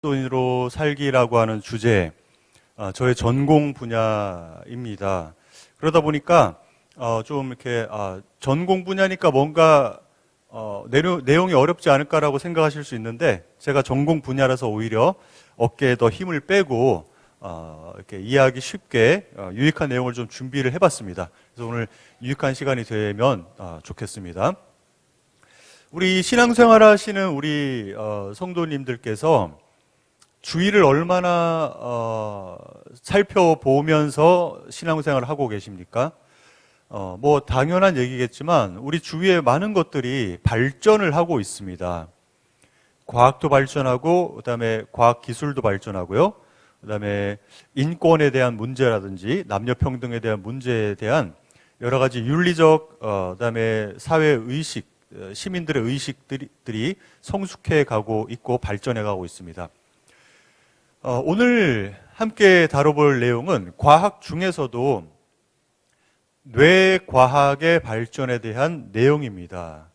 그리스도인으로 살기라고 하는 주제, 저의 전공 분야입니다. 그러다 보니까 좀 이렇게 전공 분야니까 뭔가 내용이 어렵지 않을까라고 생각하실 수 있는데, 제가 전공 분야라서 오히려 어깨에 더 힘을 빼고 이렇게 이해하기 쉽게 유익한 내용을 좀 준비를 해봤습니다. 그래서 오늘 유익한 시간이 되면 좋겠습니다. 우리 신앙생활 하시는 우리 성도님들께서 주의를 얼마나 살펴보면서 신앙생활을 하고 계십니까? 뭐 당연한 얘기겠지만 우리 주위에 많은 것들이 발전을 하고 있습니다. 과학도 발전하고, 그다음에 과학 기술도 발전하고요. 그다음에 인권에 대한 문제라든지 남녀 평등에 대한 문제에 대한 여러 가지 윤리적, 그다음에 사회 의식, 시민들의 의식들이 성숙해 가고 있고 발전해 가고 있습니다. 오늘 함께 다뤄볼 내용은 과학 중에서도 뇌과학의 발전에 대한 내용입니다.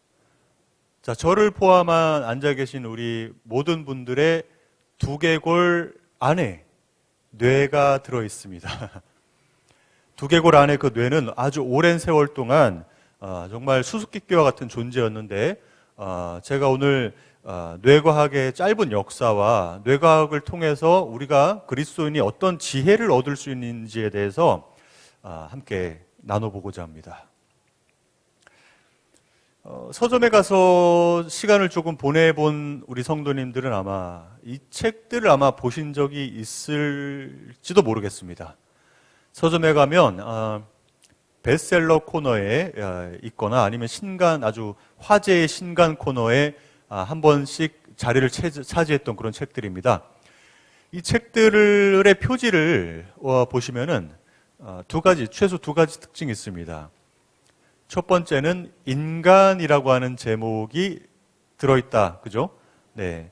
자, 저를 포함한 앉아 계신 우리 모든 분들의 두개골 안에 뇌가 들어 있습니다. 두개골 안에 그 뇌는 아주 오랜 세월 동안 정말 수수께끼와 같은 존재였는데, 제가 오늘 뇌과학의 짧은 역사와 뇌과학을 통해서 우리가 그리스도인이 어떤 지혜를 얻을 수 있는지에 대해서 함께 나눠보고자 합니다. 서점에 가서 시간을 조금 보내본 우리 성도님들은 아마 이 책들을 아마 보신 적이 있을지도 모르겠습니다. 서점에 가면 베스트셀러 코너에 있거나 아니면 아주 화제의 신간 코너에 한 번씩 자리를 차지했던 그런 책들입니다. 이 책들의 표지를 보시면은 최소 두 가지 특징이 있습니다. 첫 번째는 인간이라고 하는 제목이 들어있다. 그죠? 네.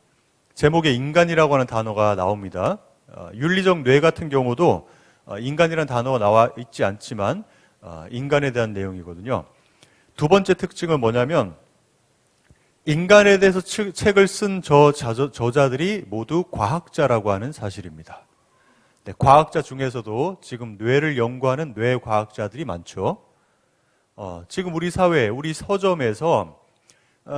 제목에 인간이라고 하는 단어가 나옵니다. 윤리적 뇌 같은 경우도 인간이라는 단어가 나와 있지 않지만 인간에 대한 내용이거든요. 두 번째 특징은 뭐냐면 인간에 대해서 책을 쓴 저자들이 모두 과학자라고 하는 사실입니다. 네, 과학자 중에서도 지금 뇌를 연구하는 뇌과학자들이 많죠. 지금 우리 사회, 우리 서점에서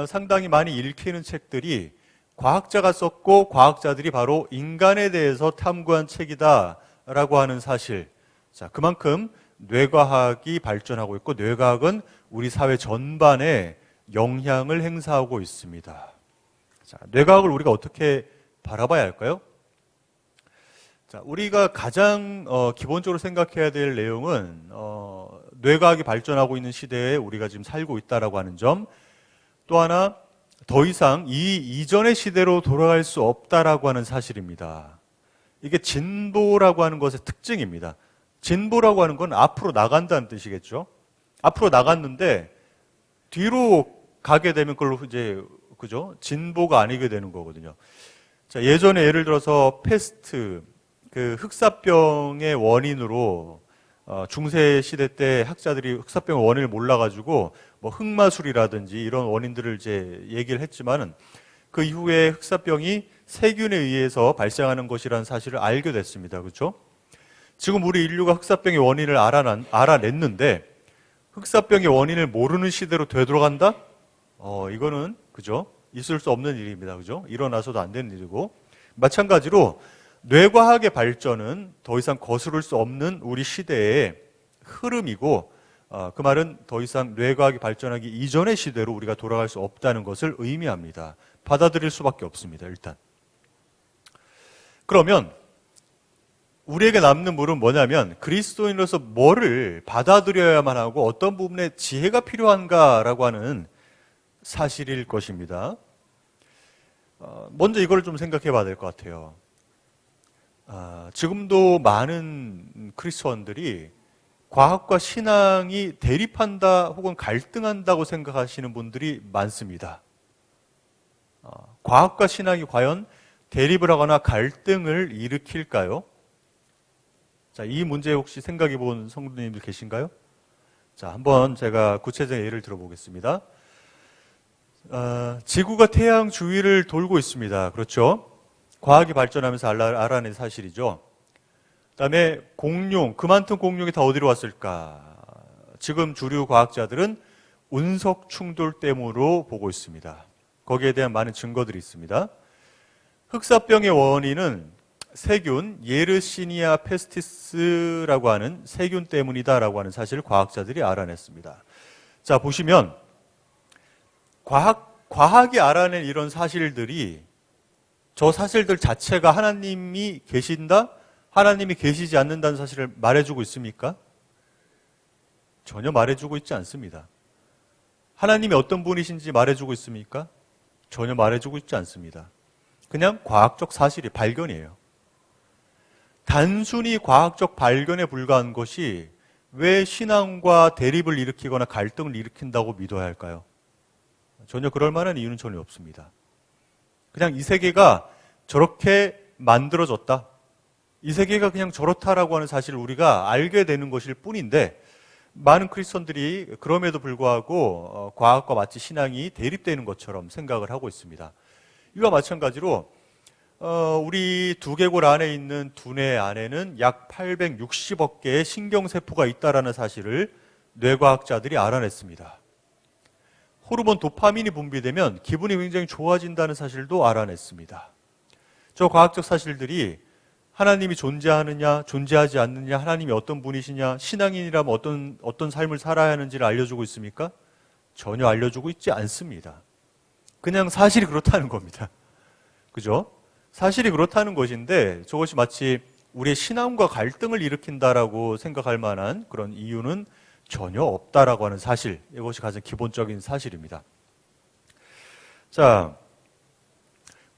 상당히 많이 읽히는 책들이 과학자가 썼고 과학자들이 바로 인간에 대해서 탐구한 책이다라고 하는 사실. 자, 그만큼 뇌과학이 발전하고 있고 뇌과학은 우리 사회 전반에 영향을 행사하고 있습니다. 자, 뇌과학을 우리가 어떻게 바라봐야 할까요? 자, 우리가 가장 기본적으로 생각해야 될 내용은 뇌과학이 발전하고 있는 시대에 우리가 지금 살고 있다라고 하는 점, 또 하나 더 이상 이 이전의 시대로 돌아갈 수 없다라고 하는 사실입니다. 이게 진보라고 하는 것의 특징입니다. 진보라고 하는 건 앞으로 나간다는 뜻이겠죠. 앞으로 나갔는데 뒤로 가게 되면 그걸로 이제 그죠? 진보가 아니게 되는 거거든요. 자, 예전에 예를 들어서 패스트, 그 흑사병의 원인으로 중세 시대 때 학자들이 흑사병의 원인을 몰라가지고 뭐 흑마술이라든지 이런 원인들을 이제 얘기를 했지만은 그 이후에 흑사병이 세균에 의해서 발생하는 것이라는 사실을 알게 됐습니다. 그렇죠? 지금 우리 인류가 흑사병의 원인을 알아냈는데 흑사병의 원인을 모르는 시대로 되돌아간다? 이거는 그죠? 있을 수 없는 일입니다. 그죠? 일어나서도 안 되는 일이고, 마찬가지로 뇌과학의 발전은 더 이상 거스를 수 없는 우리 시대의 흐름이고, 그 말은 더 이상 뇌과학이 발전하기 이전의 시대로 우리가 돌아갈 수 없다는 것을 의미합니다. 받아들일 수밖에 없습니다. 일단. 그러면 우리에게 남는 물은 뭐냐면 그리스도인으로서 뭐를 받아들여야만 하고 어떤 부분에 지혜가 필요한가라고 하는 사실일 것입니다. 먼저 이걸 좀 생각해 봐야 될 것 같아요. 지금도 많은 크리스천들이 과학과 신앙이 대립한다 혹은 갈등한다고 생각하시는 분들이 많습니다. 과학과 신앙이 과연 대립을 하거나 갈등을 일으킬까요? 자, 이 문제 혹시 생각해 본 성도님들 계신가요? 자, 한번 제가 구체적인 예를 들어보겠습니다. 지구가 태양 주위를 돌고 있습니다. 그렇죠? 과학이 발전하면서 알아낸 사실이죠. 그다음에 공룡, 그만큼 공룡이 다 어디로 왔을까? 지금 주류 과학자들은 운석 충돌 때문으로 보고 있습니다. 거기에 대한 많은 증거들이 있습니다. 흑사병의 원인은 세균, 예르시니아 페스티스라고 하는 세균 때문이다라고 하는 사실을 과학자들이 알아냈습니다. 자, 보시면 과학이 알아낸 이런 사실들이 저 사실들 자체가 하나님이 계신다? 하나님이 계시지 않는다는 사실을 말해주고 있습니까? 전혀 말해주고 있지 않습니다. 하나님이 어떤 분이신지 말해주고 있습니까? 전혀 말해주고 있지 않습니다. 그냥 과학적 사실이 발견이에요. 단순히 과학적 발견에 불과한 것이 왜 신앙과 대립을 일으키거나 갈등을 일으킨다고 믿어야 할까요? 전혀 그럴 만한 이유는 전혀 없습니다. 그냥 이 세계가 저렇게 만들어졌다. 이 세계가 그냥 저렇다라고 하는 사실을 우리가 알게 되는 것일 뿐인데 많은 크리스천들이 그럼에도 불구하고 과학과 마치 신앙이 대립되는 것처럼 생각을 하고 있습니다. 이와 마찬가지로 우리 두개골 안에 있는 두뇌 안에는 약 860억 개의 신경세포가 있다는 사실을 뇌과학자들이 알아냈습니다. 호르몬 도파민이 분비되면 기분이 굉장히 좋아진다는 사실도 알아냈습니다. 저 과학적 사실들이 하나님이 존재하느냐, 존재하지 않느냐, 하나님이 어떤 분이시냐, 신앙인이라면 어떤 삶을 살아야 하는지를 알려주고 있습니까? 전혀 알려주고 있지 않습니다. 그냥 사실이 그렇다는 겁니다. 그죠? 사실이 그렇다는 것인데 저것이 마치 우리의 신앙과 갈등을 일으킨다라고 생각할 만한 그런 이유는 전혀 없다라고 하는 사실, 이것이 가장 기본적인 사실입니다. 자,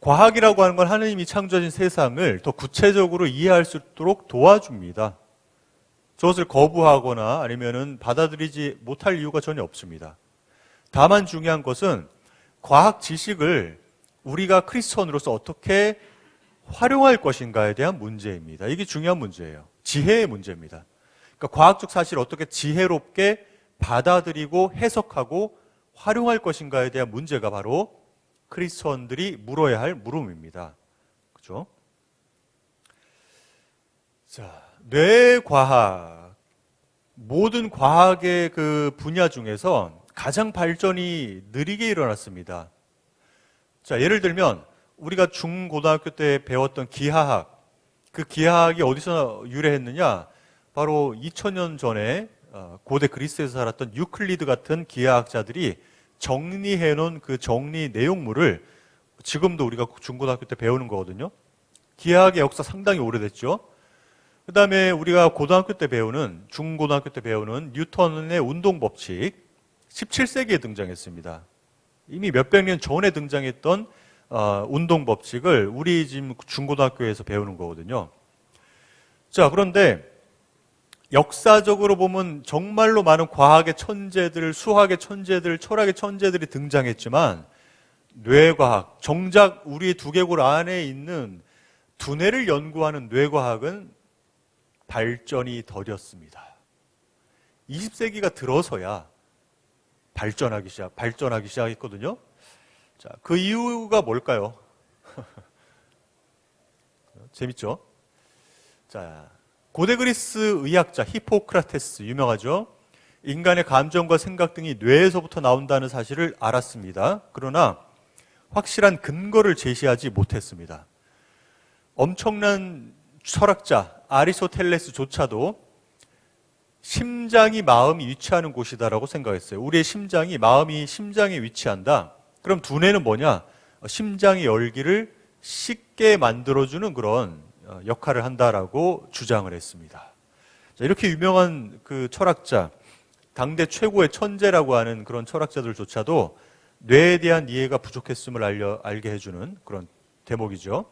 과학이라고 하는 건 하나님이 창조하신 세상을 더 구체적으로 이해할 수 있도록 도와줍니다. 저것을 거부하거나 아니면은 받아들이지 못할 이유가 전혀 없습니다. 다만 중요한 것은 과학 지식을 우리가 크리스천으로서 어떻게 활용할 것인가에 대한 문제입니다. 이게 중요한 문제예요. 지혜의 문제입니다. 그러니까 과학적 사실을 어떻게 지혜롭게 받아들이고 해석하고 활용할 것인가에 대한 문제가 바로 크리스천들이 물어야 할 물음입니다. 그죠? 자, 뇌과학. 모든 과학의 그 분야 중에서 가장 발전이 느리게 일어났습니다. 자, 예를 들면 우리가 중고등학교 때 배웠던 기하학, 그 기하학이 어디서 유래했느냐? 바로 2000년 전에 고대 그리스에서 살았던 유클리드 같은 기하학자들이 정리해 놓은 그 정리 내용물을 지금도 우리가 중고등학교 때 배우는 거거든요. 기하학의 역사 상당히 오래됐죠. 그 다음에 우리가 고등학교 때 배우는, 중고등학교 때 배우는 뉴턴의 운동법칙, 17세기에 등장했습니다. 이미 몇백 년 전에 등장했던 운동법칙을 우리 지금 중고등학교에서 배우는 거거든요. 자, 그런데 역사적으로 보면 정말로 많은 과학의 천재들, 수학의 천재들, 철학의 천재들이 등장했지만 뇌과학, 정작 우리 두개골 안에 있는 두뇌를 연구하는 뇌과학은 발전이 더뎠습니다. 20세기가 들어서야 발전하기 시작했거든요. 자, 그 이유가 뭘까요? 재밌죠? 자, 고대 그리스 의학자 히포크라테스 유명하죠? 인간의 감정과 생각 등이 뇌에서부터 나온다는 사실을 알았습니다. 그러나 확실한 근거를 제시하지 못했습니다. 엄청난 철학자 아리스토텔레스조차도 심장이 마음이 위치하는 곳이다라고 생각했어요. 우리의 마음이 심장에 위치한다. 그럼 두뇌는 뭐냐? 심장의 열기를 쉽게 만들어주는 그런 역할을 한다라고 주장을 했습니다. 자, 이렇게 유명한 그 철학자, 당대 최고의 천재라고 하는 그런 철학자들조차도 뇌에 대한 이해가 부족했음을 알게 해주는 그런 대목이죠.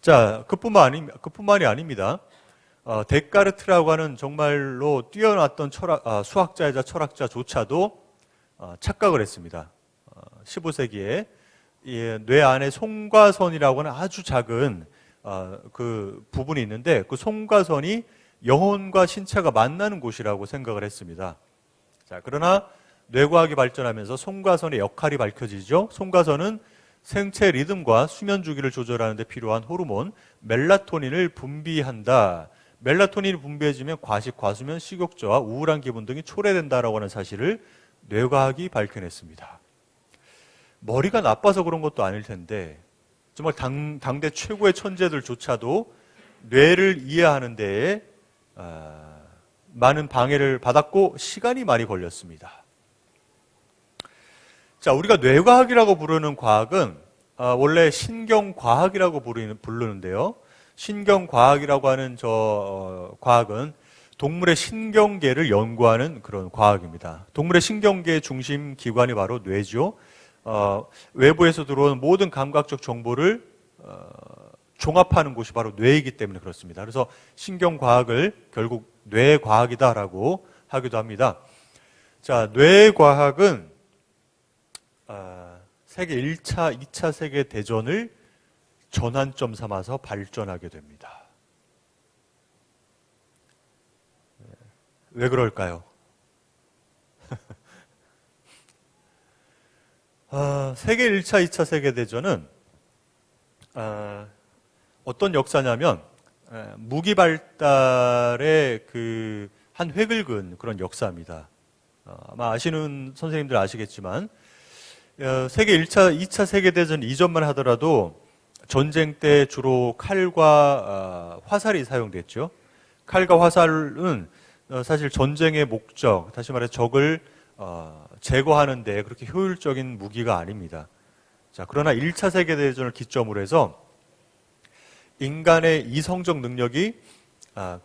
자, 그뿐만이 아닙니다. 데카르트라고 하는 정말로 뛰어났던 수학자이자 철학자조차도 착각을 했습니다. 15세기에 뇌 안에 송과선이라고 하는 아주 작은 그 부분이 있는데 그 송과선이 영혼과 신체가 만나는 곳이라고 생각을 했습니다. 자, 그러나 뇌과학이 발전하면서 송과선의 역할이 밝혀지죠. 송과선은 생체 리듬과 수면 주기를 조절하는 데 필요한 호르몬 멜라토닌을 분비한다. 멜라토닌이 분비해지면 과식, 과수면, 식욕저하, 우울한 기분 등이 초래된다라고 하는 사실을 뇌과학이 밝혀냈습니다. 머리가 나빠서 그런 것도 아닐 텐데 정말 당대 최고의 천재들조차도 뇌를 이해하는 데에 많은 방해를 받았고 시간이 많이 걸렸습니다. 자, 우리가 뇌과학이라고 부르는 과학은 원래 신경과학이라고 부르는데요. 신경과학이라고 하는 과학은 동물의 신경계를 연구하는 그런 과학입니다. 동물의 신경계의 중심 기관이 바로 뇌죠. 외부에서 들어오는 모든 감각적 정보를 종합하는 곳이 바로 뇌이기 때문에 그렇습니다. 그래서 신경과학을 결국 뇌과학이다라고 하기도 합니다. 자, 뇌과학은 세계 1차, 2차 세계대전을 전환점 삼아서 발전하게 됩니다. 왜 그럴까요? 세계 1차, 2차 세계대전은 어떤 역사냐면 무기 발달의 한 획을 그은 그런 역사입니다. 아마 아시는 선생님들 아시겠지만 세계 1차, 2차 세계대전 이전만 하더라도 전쟁 때 주로 칼과 화살이 사용됐죠. 칼과 화살은 사실 전쟁의 목적, 다시 말해 적을 제거하는 데 그렇게 효율적인 무기가 아닙니다. 자, 그러나 1차 세계대전을 기점으로 해서 인간의 이성적 능력이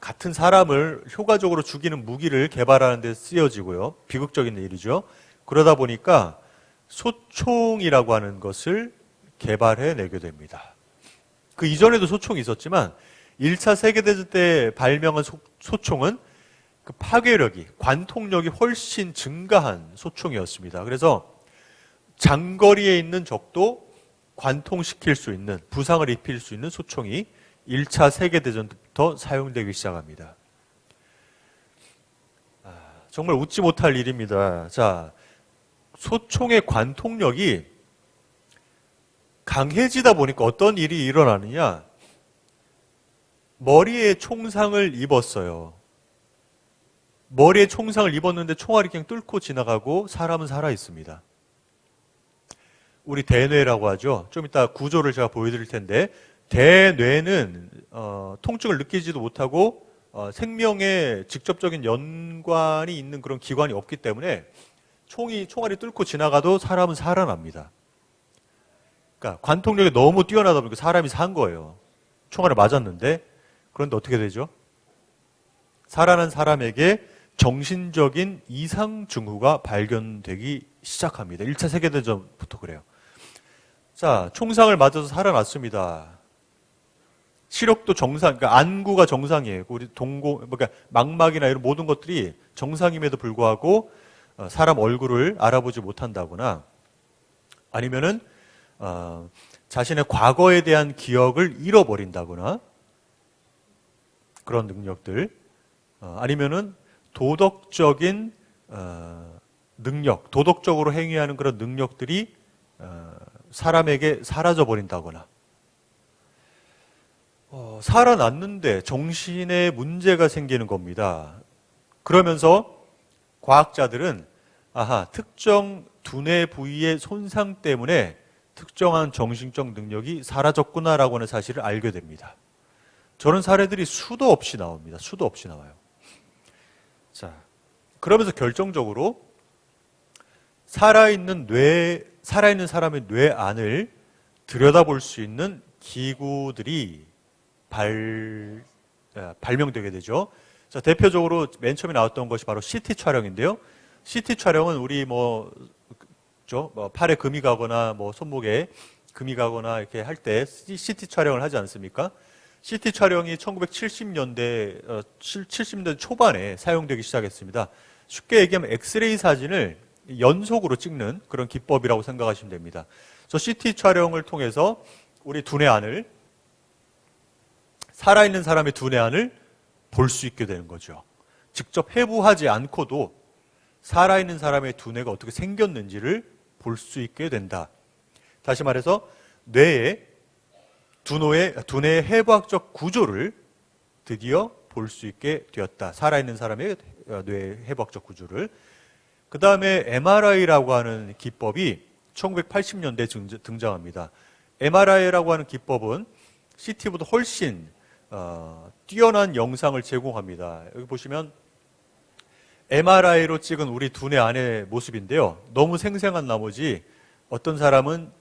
같은 사람을 효과적으로 죽이는 무기를 개발하는 데 쓰여지고요. 비극적인 일이죠. 그러다 보니까 소총이라고 하는 것을 개발해내게 됩니다. 그 이전에도 소총이 있었지만 1차 세계대전 때 발명한 소총은 그 파괴력이, 관통력이 훨씬 증가한 소총이었습니다. 그래서 장거리에 있는 적도 관통시킬 수 있는, 부상을 입힐 수 있는 소총이 1차 세계대전부터 사용되기 시작합니다. 정말 웃지 못할 일입니다. 자, 소총의 관통력이 강해지다 보니까 어떤 일이 일어나느냐? 머리에 총상을 입었어요. 머리에 총상을 입었는데 총알이 그냥 뚫고 지나가고 사람은 살아 있습니다. 우리 대뇌라고 하죠. 좀 이따 구조를 제가 보여드릴 텐데 대뇌는 통증을 느끼지도 못하고 생명에 직접적인 연관이 있는 그런 기관이 없기 때문에 총알이 뚫고 지나가도 사람은 살아납니다. 그러니까 관통력이 너무 뛰어나다 보니까 사람이 산 거예요. 총알을 맞았는데 그런데 어떻게 되죠? 살아난 사람에게 정신적인 이상 징후가 발견되기 시작합니다. 1차 세계대전부터 그래요. 자, 총상을 맞아서 살아났습니다. 시력도 정상, 그러니까 안구가 정상이에요. 우리 그러니까 망막이나 이런 모든 것들이 정상임에도 불구하고 사람 얼굴을 알아보지 못한다거나 아니면은 자신의 과거에 대한 기억을 잃어버린다거나 그런 능력들 아니면은 도덕적인 능력, 도덕적으로 행위하는 그런 능력들이 사람에게 사라져버린다거나 살아났는데 정신에 문제가 생기는 겁니다. 그러면서 과학자들은 특정 두뇌 부위의 손상 때문에 특정한 정신적 능력이 사라졌구나라고 하는 사실을 알게 됩니다. 저런 사례들이 수도 없이 나옵니다. 수도 없이 나와요. 자, 그러면서 결정적으로 살아있는 사람의 뇌 안을 들여다볼 수 있는 기구들이 발명되게 되죠. 자, 대표적으로 맨 처음에 나왔던 것이 바로 CT 촬영인데요. CT 촬영은 우리 팔에 금이 가거나 손목에 금이 가거나 이렇게 할 때 CT 촬영을 하지 않습니까? CT 촬영이 70년대 초반에 사용되기 시작했습니다. 쉽게 얘기하면 엑스레이 사진을 연속으로 찍는 그런 기법이라고 생각하시면 됩니다. 그래서 CT 촬영을 통해서 우리 두뇌 안을, 살아있는 사람의 두뇌 안을 볼 수 있게 되는 거죠. 직접 해부하지 않고도 살아있는 사람의 두뇌가 어떻게 생겼는지를 볼 수 있게 된다. 다시 말해서 두뇌의 해부학적 구조를 드디어 볼 수 있게 되었다. 살아있는 사람의 뇌의 해부학적 구조를. 그 다음에 MRI라고 하는 기법이 1980년대에 등장합니다. MRI라고 하는 기법은 CT보다 훨씬 뛰어난 영상을 제공합니다. 여기 보시면 MRI로 찍은 우리 두뇌 안의 모습인데요. 너무 생생한 나머지 어떤 사람은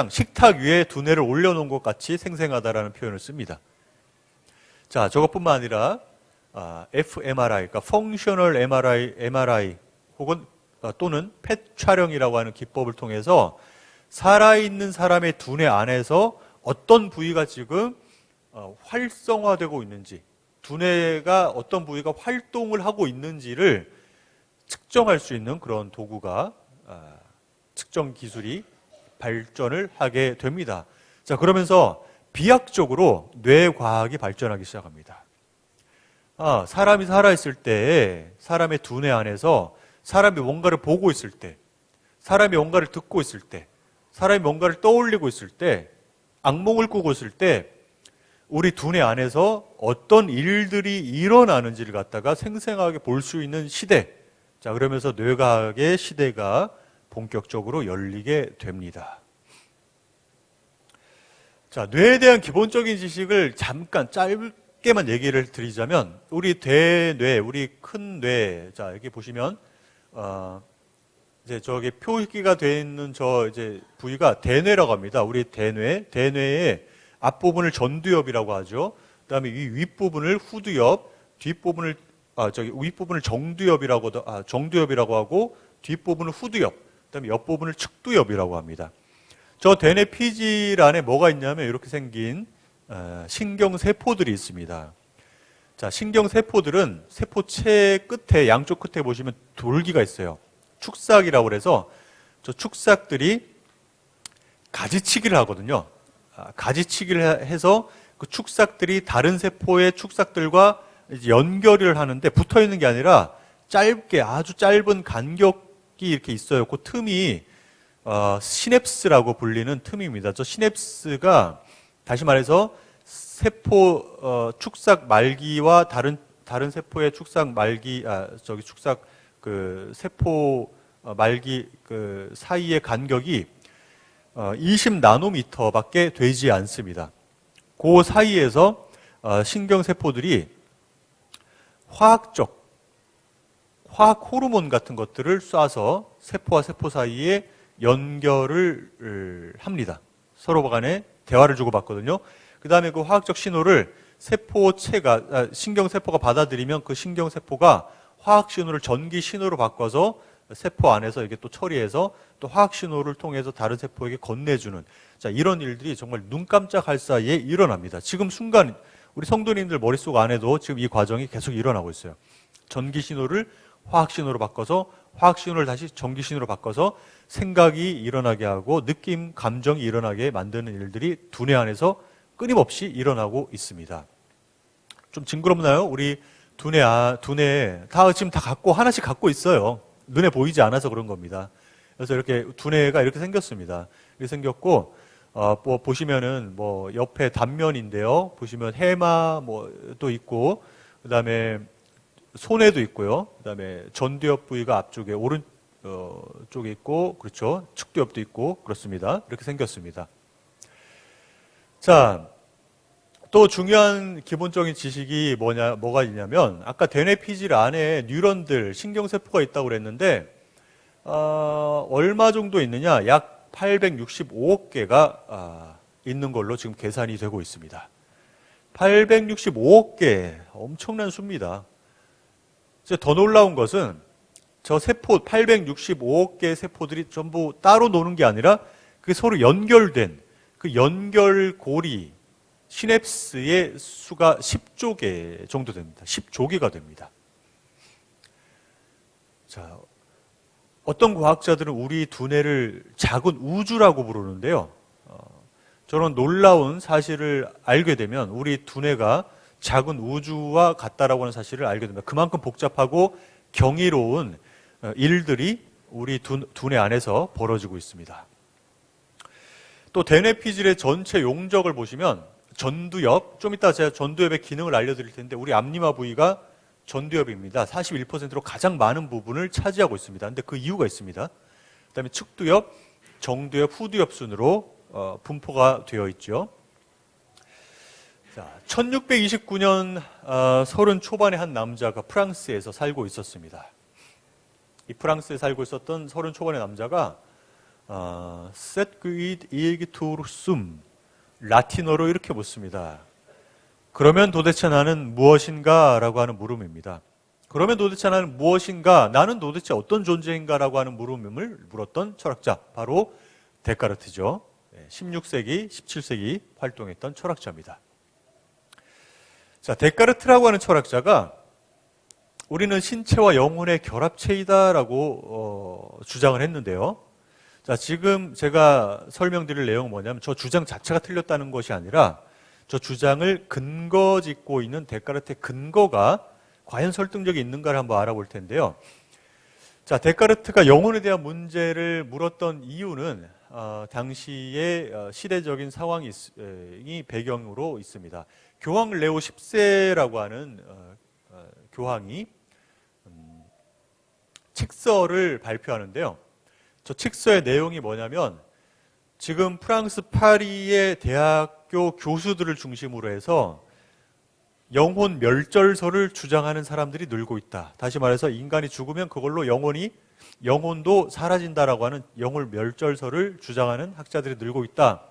식탁 위에 두뇌를 올려놓은 것 같이 생생하다라는 표현을 씁니다. 자, 저것뿐만 아니라 fMRI, 그러니까 Functional MRI 혹은 또는 PET 촬영이라고 하는 기법을 통해서 살아있는 사람의 두뇌 안에서 어떤 부위가 지금 활성화되고 있는지, 두뇌가 어떤 부위가 활동을 하고 있는지를 측정할 수 있는 그런 도구가 측정 기술이 발전을 하게 됩니다. 자, 그러면서 비약적으로 뇌과학이 발전하기 시작합니다. 사람이 살아있을 때, 사람의 두뇌 안에서 사람이 뭔가를 보고 있을 때, 사람이 뭔가를 듣고 있을 때, 사람이 뭔가를 떠올리고 있을 때, 악몽을 꾸고 있을 때, 우리 두뇌 안에서 어떤 일들이 일어나는지를 갖다가 생생하게 볼 수 있는 시대. 자, 그러면서 뇌과학의 시대가 본격적으로 열리게 됩니다. 자, 뇌에 대한 기본적인 지식을 잠깐 짧게만 얘기를 드리자면, 우리 대뇌, 우리 큰 뇌, 자, 여기 보시면, 이제 저기 표기가 되어 있는 이제 부위가 대뇌라고 합니다. 우리 대뇌의 앞부분을 전두엽이라고 하죠. 그 다음에 이 윗부분을 후두엽, 윗부분을 정두엽이라고 하고, 뒷부분을 후두엽, 그 다음에 옆부분을 측두엽이라고 합니다. 저 대뇌 피질 안에 뭐가 있냐면 이렇게 생긴 신경세포들이 있습니다. 자, 신경세포들은 세포체 끝에, 양쪽 끝에 보시면 돌기가 있어요. 축삭이라고 그래서 저 축삭들이 가지치기를 하거든요. 가지치기를 해서 그 축삭들이 다른 세포의 축삭들과 이제 연결을 하는데 붙어 있는 게 아니라 짧게, 아주 짧은 간격이 이렇게 있어요. 그 틈이 시냅스라고 불리는 틈입니다. 저 시냅스가 다시 말해서 세포 축삭 말기와 다른 세포의 축삭 말기 세포 말기 사이의 간격이 20나노미터밖에 되지 않습니다. 그 사이에서 신경세포들이 화학 호르몬 같은 것들을 쏴서 세포와 세포 사이에 연결을 합니다. 서로 간에 대화를 주고받거든요. 그 다음에 그 화학적 신호를 신경세포가 받아들이면 그 신경세포가 화학 신호를 전기 신호로 바꿔서 세포 안에서 이게 또 처리해서 또 화학 신호를 통해서 다른 세포에게 건네주는, 자, 이런 일들이 정말 눈 깜짝할 사이에 일어납니다. 지금 순간 우리 성도님들 머릿속 안에도 지금 이 과정이 계속 일어나고 있어요. 전기 신호를 화학 신호로 바꿔서 화학 신호를 다시 전기 신호로 바꿔서 생각이 일어나게 하고 느낌, 감정이 일어나게 만드는 일들이 두뇌 안에서 끊임없이 일어나고 있습니다. 좀 징그럽나요? 우리 두뇌 지금 다 하나씩 갖고 있어요. 눈에 보이지 않아서 그런 겁니다. 그래서 이렇게 두뇌가 이렇게 생겼습니다. 이렇게 생겼고, 보시면은 옆에 단면인데요. 보시면 해마 또 있고, 그 다음에 손에도 있고요. 그 다음에 전두엽 부위가 앞쪽에 쪽에 있고, 그렇죠. 측두엽도 있고, 그렇습니다. 이렇게 생겼습니다. 자, 또 중요한 기본적인 지식이 뭐가 있냐면, 아까 대뇌 피질 안에 뉴런들, 신경세포가 있다고 그랬는데, 얼마 정도 있느냐? 약 865억 개가 있는 걸로 지금 계산이 되고 있습니다. 865억 개, 엄청난 수입니다. 더 놀라운 것은 저 세포 865억 개의 세포들이 전부 따로 노는 게 아니라 그게 서로 연결된 그 연결고리 시냅스의 수가 10조 개 정도 됩니다. 10조 개가 됩니다. 자, 어떤 과학자들은 우리 두뇌를 작은 우주라고 부르는데요. 저런 놀라운 사실을 알게 되면 우리 두뇌가 작은 우주와 같다라고 하는 사실을 알게 됩니다. 그만큼 복잡하고 경이로운 일들이 우리 두뇌 안에서 벌어지고 있습니다. 또 대뇌피질의 전체 용적을 보시면 전두엽, 좀 이따 제가 전두엽의 기능을 알려드릴 텐데 우리 앞니마 부위가 전두엽입니다. 41%로 가장 많은 부분을 차지하고 있습니다. 근데 그 이유가 있습니다. 그다음에 측두엽, 정두엽, 후두엽 순으로 분포가 되어 있죠. 자, 1629년 30 초반의 한 남자가 프랑스에서 살고 있었습니다. 이 프랑스에 살고 있었던 30 초반의 남자가 Sed quid igitur sum 라틴어로 이렇게 묻습니다. 그러면 도대체 나는 무엇인가? 라고 하는 물음입니다. 그러면 도대체 나는 무엇인가? 나는 도대체 어떤 존재인가? 라고 하는 물음을 물었던 철학자, 바로 데카르트죠. 16세기, 17세기 활동했던 철학자입니다. 자, 데카르트라고 하는 철학자가 우리는 신체와 영혼의 결합체이다라고 주장을 했는데요. 자, 지금 제가 설명드릴 내용은 뭐냐면 저 주장 자체가 틀렸다는 것이 아니라 저 주장을 근거 짓고 있는 데카르트의 근거가 과연 설득력이 있는가를 한번 알아볼 텐데요. 자, 데카르트가 영혼에 대한 문제를 물었던 이유는 당시의 시대적인 상황이 배경으로 있습니다. 교황 레오 10세라고 하는 교황이 칙서를 발표하는데요. 저 칙서의 내용이 뭐냐면 지금 프랑스 파리의 대학교 교수들을 중심으로 해서 영혼 멸절설을 주장하는 사람들이 늘고 있다. 다시 말해서 인간이 죽으면 그걸로 영혼도 사라진다라고 하는 영혼 멸절설을 주장하는 학자들이 늘고 있다.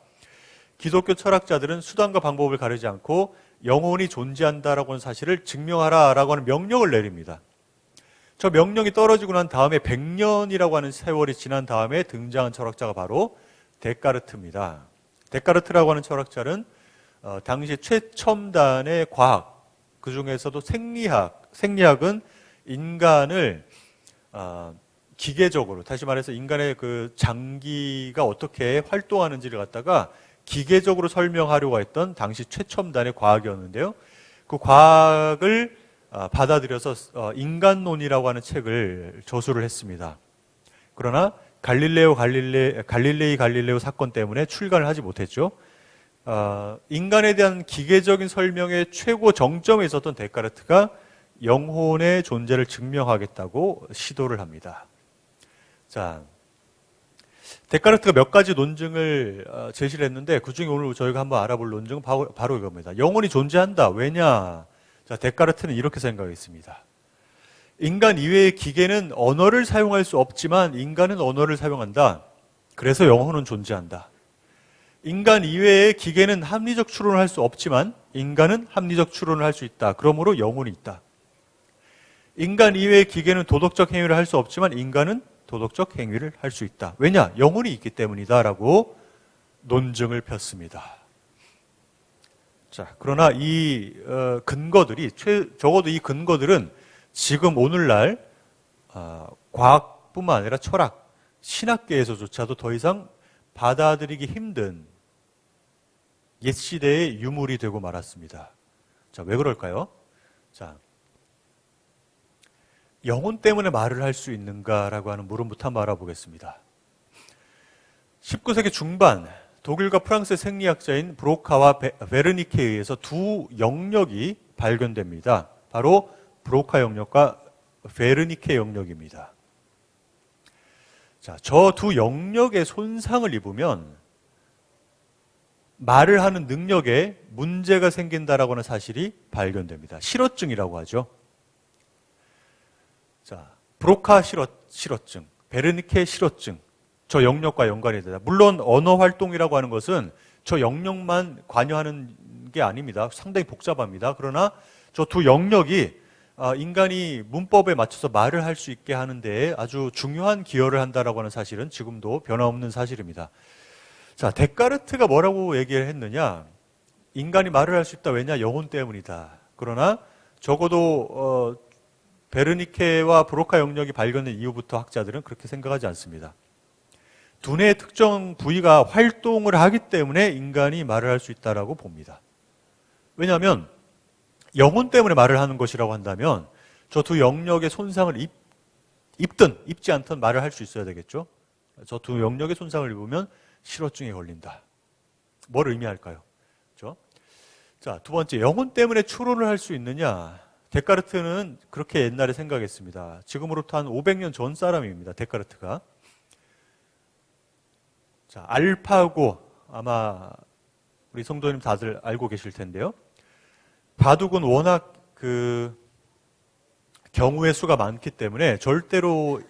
기독교 철학자들은 수단과 방법을 가리지 않고 영혼이 존재한다라고 하는 사실을 증명하라라고 하는 명령을 내립니다. 저 명령이 떨어지고 난 다음에 100년이라고 하는 세월이 지난 다음에 등장한 철학자가 바로 데카르트입니다. 데카르트라고 하는 철학자는 당시 최첨단의 과학, 그 중에서도 생리학은 인간을 기계적으로, 다시 말해서 인간의 그 장기가 어떻게 활동하는지를 갖다가 기계적으로 설명하려고 했던 당시 최첨단의 과학이었는데요. 그 과학을 받아들여서 인간론이라고 하는 책을 저술을 했습니다. 그러나 갈릴레오 사건 때문에 출간을 하지 못했죠. 인간에 대한 기계적인 설명의 최고 정점에 있었던 데카르트가 영혼의 존재를 증명하겠다고 시도를 합니다. 자, 데카르트가 몇 가지 논증을 제시를 했는데 그중에 오늘 저희가 한번 알아볼 논증은 바로 이겁니다. 영혼이 존재한다. 왜냐? 자, 데카르트는 이렇게 생각했습니다. 인간 이외의 기계는 언어를 사용할 수 없지만 인간은 언어를 사용한다. 그래서 영혼은 존재한다. 인간 이외의 기계는 합리적 추론을 할 수 없지만 인간은 합리적 추론을 할 수 있다. 그러므로 영혼이 있다. 인간 이외의 기계는 도덕적 행위를 할 수 없지만 인간은 도덕적 행위를 할 수 있다. 왜냐? 영혼이 있기 때문이다. 라고 논증을 폈습니다. 자, 그러나 이 근거들이 적어도 이 근거들은 지금 오늘날 과학뿐만 아니라 철학, 신학계에서조차도 더 이상 받아들이기 힘든 옛 시대의 유물이 되고 말았습니다. 자, 왜 그럴까요? 자, 영혼 때문에 말을 할 수 있는가라고 하는 물음부터 한번 알아보겠습니다. 19세기 중반 독일과 프랑스의 생리학자인 브로카와 베르니케에 의해서 두 영역이 발견됩니다. 바로 브로카 영역과 베르니케 영역입니다. 자, 저 두 영역의 손상을 입으면 말을 하는 능력에 문제가 생긴다라고 하는 사실이 발견됩니다. 실어증이라고 하죠. 자, 브로카 실어증, 베르니케 실어증, 저 영역과 연관이 되다. 물론 언어 활동이라고 하는 것은 저 영역만 관여하는 게 아닙니다. 상당히 복잡합니다. 그러나 저 두 영역이 인간이 문법에 맞춰서 말을 할 수 있게 하는 데에 아주 중요한 기여를 한다라고 하는 사실은 지금도 변함없는 사실입니다. 자, 데카르트가 뭐라고 얘기를 했느냐? 인간이 말을 할 수 있다. 왜냐? 영혼 때문이다. 그러나 적어도 베르니케와 브로카 영역이 발견된 이후부터 학자들은 그렇게 생각하지 않습니다. 두뇌의 특정 부위가 활동을 하기 때문에 인간이 말을 할 수 있다라고 봅니다. 왜냐하면 영혼 때문에 말을 하는 것이라고 한다면 저 두 영역의 손상을 입든 입지 않든 말을 할 수 있어야 되겠죠. 저 두 영역의 손상을 입으면 실어증에 걸린다. 뭘 의미할까요? 그렇죠? 자, 두 번째, 영혼 때문에 추론을 할 수 있느냐? 데카르트는 그렇게 옛날에 생각했습니다. 지금으로부터 한 500년 전 사람입니다. 데카르트가. 자, 알파고 아마 우리 성도님 다들 알고 계실 텐데요. 바둑은 워낙 그 경우의 수가 많기 때문에 절대로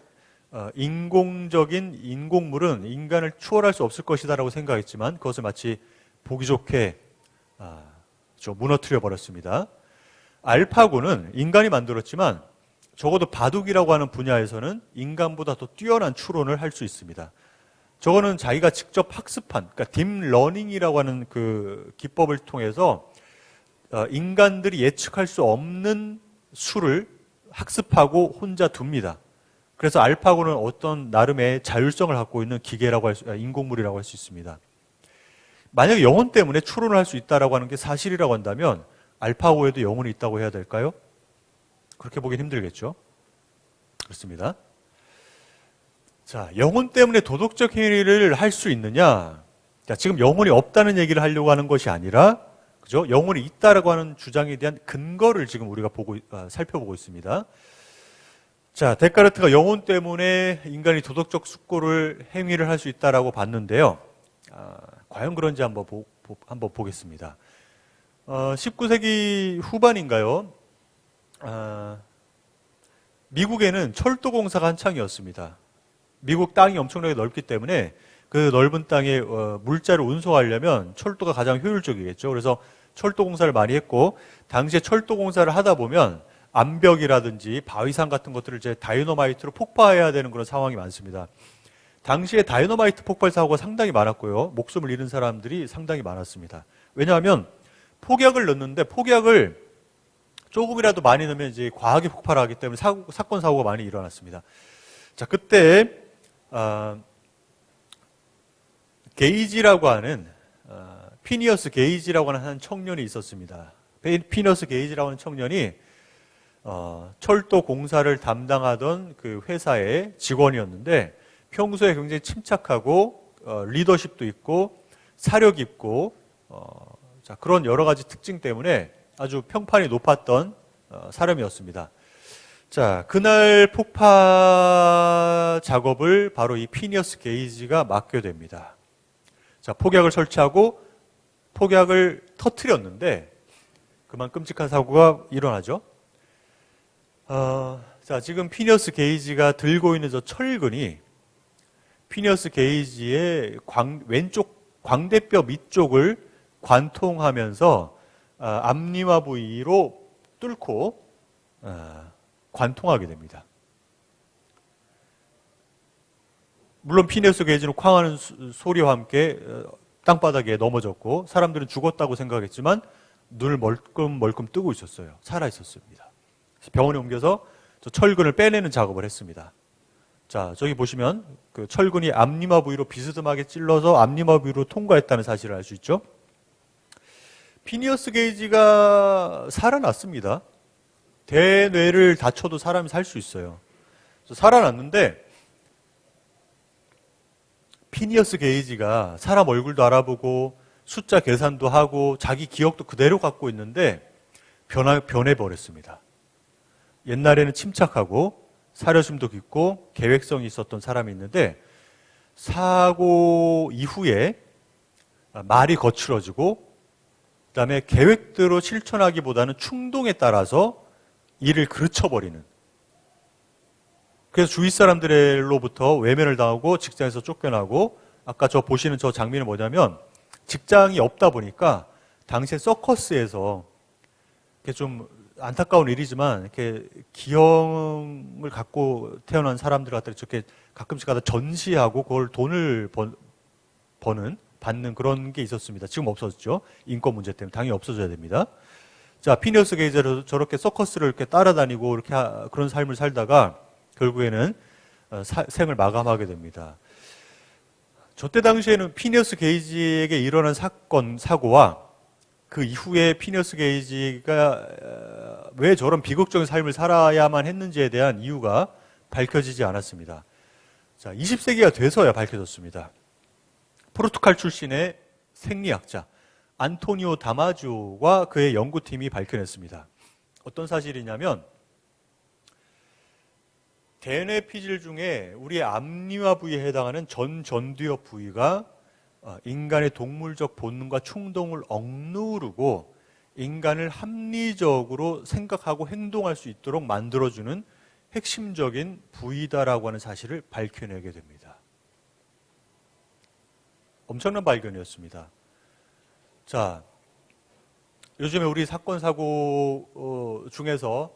인공적인 인공물은 인간을 추월할 수 없을 것이다라고 생각했지만 그것을 마치 보기 좋게 무너뜨려 버렸습니다. 알파고는 인간이 만들었지만 적어도 바둑이라고 하는 분야에서는 인간보다 더 뛰어난 추론을 할 수 있습니다. 저거는 자기가 직접 학습한, 그러니까 딥러닝이라고 하는 그 기법을 통해서 인간들이 예측할 수 없는 수를 학습하고 혼자 둡니다. 그래서 알파고는 어떤 나름의 자율성을 갖고 있는 기계라고 인공물이라고 할 수 있습니다. 만약에 영혼 때문에 추론을 할 수 있다라고 하는 게 사실이라고 한다면 알파고에도 영혼이 있다고 해야 될까요? 그렇게 보긴 힘들겠죠. 그렇습니다. 자, 영혼 때문에 도덕적 행위를 할 수 있느냐? 자, 지금 영혼이 없다는 얘기를 하려고 하는 것이 아니라, 그죠? 영혼이 있다라고 하는 주장에 대한 근거를 지금 우리가 살펴보고 있습니다. 자, 데카르트가 영혼 때문에 인간이 도덕적 숙고를 행위를 할 수 있다라고 봤는데요. 과연 그런지 한번 보겠습니다. 19세기 후반인가요? 미국에는 철도공사가 한창이었습니다. 미국 땅이 엄청나게 넓기 때문에 그 넓은 땅에 물자를 운송하려면 철도가 가장 효율적이겠죠. 그래서 철도공사를 많이 했고, 당시에 철도공사를 하다 보면 암벽이라든지 바위산 같은 것들을 이제 다이너마이트로 폭파해야 되는 그런 상황이 많습니다. 당시에 다이너마이트 폭발 사고가 상당히 많았고요. 목숨을 잃은 사람들이 상당히 많았습니다. 왜냐하면 폭약을 넣는데 폭약을 조금이라도 많이 넣으면 이제 과하게 폭발하기 때문에 사건 사고가 많이 일어났습니다. 자, 그때 게이지라고 하는 피니어스 게이지라고 하는 한 청년이 있었습니다. 피니어스 게이지라고 하는 청년이 철도 공사를 담당하던 그 회사의 직원이었는데 평소에 굉장히 침착하고 리더십도 있고 사력 있고 자, 그런 여러 가지 특징 때문에 아주 평판이 높았던 사람이었습니다. 자, 그날 폭파 작업을 바로 이 피니어스 게이지가 맡게 됩니다. 자, 폭약을 설치하고 폭약을 터뜨렸는데 그만 끔찍한 사고가 일어나죠. 자, 지금 피니어스 게이지가 들고 있는 저 철근이 피니어스 게이지의 왼쪽 광대뼈 밑쪽을 관통하면서 앞니와 부위로 뚫고 관통하게 됩니다. 물론 피니어스 게이지는 쾅하는 소리와 함께 땅바닥에 넘어졌고 사람들은 죽었다고 생각했지만 눈을 멀끔멀끔 뜨고 있었어요. 살아 있었습니다. 병원에 옮겨서 저 철근을 빼내는 작업을 했습니다. 자, 저기 보시면 그 철근이 앞니마 부위로 비스듬하게 찔러서 앞니마 부위로 통과했다는 사실을 알 수 있죠. 피니어스 게이지가 살아났습니다. 대뇌를 다쳐도 사람이 살 수 있어요. 살아났는데 피니어스 게이지가 사람 얼굴도 알아보고 숫자 계산도 하고 자기 기억도 그대로 갖고 있는데 변해버렸습니다. 옛날에는 침착하고 사려심도 깊고 계획성이 있었던 사람이 있는데 사고 이후에 말이 거칠어지고 그다음에 계획대로 실천하기보다는 충동에 따라서 일을 그르쳐버리는, 그래서 주위 사람들로부터 외면을 당하고 직장에서 쫓겨나고, 아까 저 보시는 저 장면이 뭐냐면 직장이 없다 보니까 당시에 서커스에서 이렇게 좀 안타까운 일이지만 이렇게 기형을 갖고 태어난 사람들 갖다 이렇게 가끔씩 가다 전시하고 그걸 돈을 받는 그런 게 있었습니다. 지금 없어졌죠. 인권 문제 때문에 당연히 없어져야 됩니다. 자, 피니어스 게이지로 저렇게 서커스를 이렇게 따라다니고 이렇게 그런 삶을 살다가 결국에는 생을 마감하게 됩니다. 저때 당시에는 피니어스 게이지에게 일어난 사고와 그 이후에 피니어스 게이지가 왜 저런 비극적인 삶을 살아야만 했는지에 대한 이유가 밝혀지지 않았습니다. 자, 20세기가 돼서야 밝혀졌습니다. 포르투갈 출신의 생리학자 안토니오 다마지오와 그의 연구팀이 밝혀냈습니다. 어떤 사실이냐면 대뇌 피질 중에 우리의 앞니화 부위에 해당하는 전두엽 부위가 인간의 동물적 본능과 충동을 억누르고 인간을 합리적으로 생각하고 행동할 수 있도록 만들어주는 핵심적인 부위다라고 하는 사실을 밝혀내게 됩니다. 엄청난 발견이었습니다. 자, 요즘에 우리 사건 사고 중에서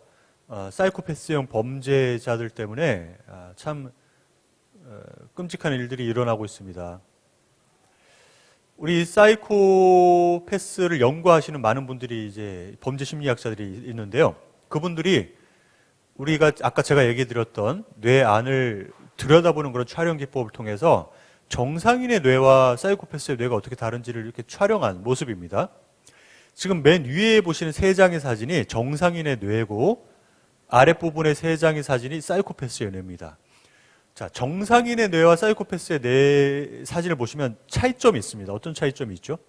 사이코패스형 범죄자들 때문에 참 끔찍한 일들이 일어나고 있습니다. 우리 사이코패스를 연구하시는 많은 분들이 이제 범죄 심리학자들이 있는데요. 그분들이 우리가 아까 제가 얘기 드렸던 뇌 안을 들여다보는 그런 촬영 기법을 통해서 정상인의 뇌와 사이코패스의 뇌가 어떻게 다른지를 이렇게 촬영한 모습입니다. 지금 맨 위에 보시는 세 장의 사진이 정상인의 뇌고 아랫부분의 세 장의 사진이 사이코패스의 뇌입니다. 자, 정상인의 뇌와 사이코패스의 뇌 사진을 보시면 차이점이 있습니다. 어떤 차이점이 있죠?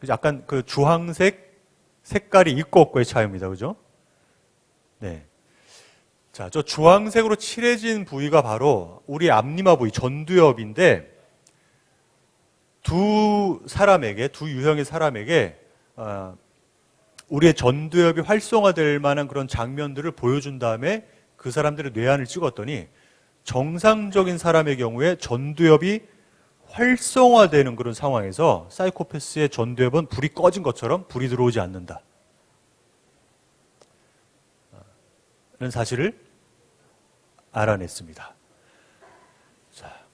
약간 그 주황색 색깔이 있고 없고의 차이입니다. 그죠? 네. 자, 저 주황색으로 칠해진 부위가 바로 우리 앞니마 부위, 전두엽인데 두 유형의 사람에게 우리의 전두엽이 활성화될 만한 그런 장면들을 보여준 다음에 그 사람들의 뇌안을 찍었더니 정상적인 사람의 경우에 전두엽이 활성화되는 그런 상황에서 사이코패스의 전두엽은 불이 꺼진 것처럼 불이 들어오지 않는다. 라는 사실을 알아냈습니다. 자,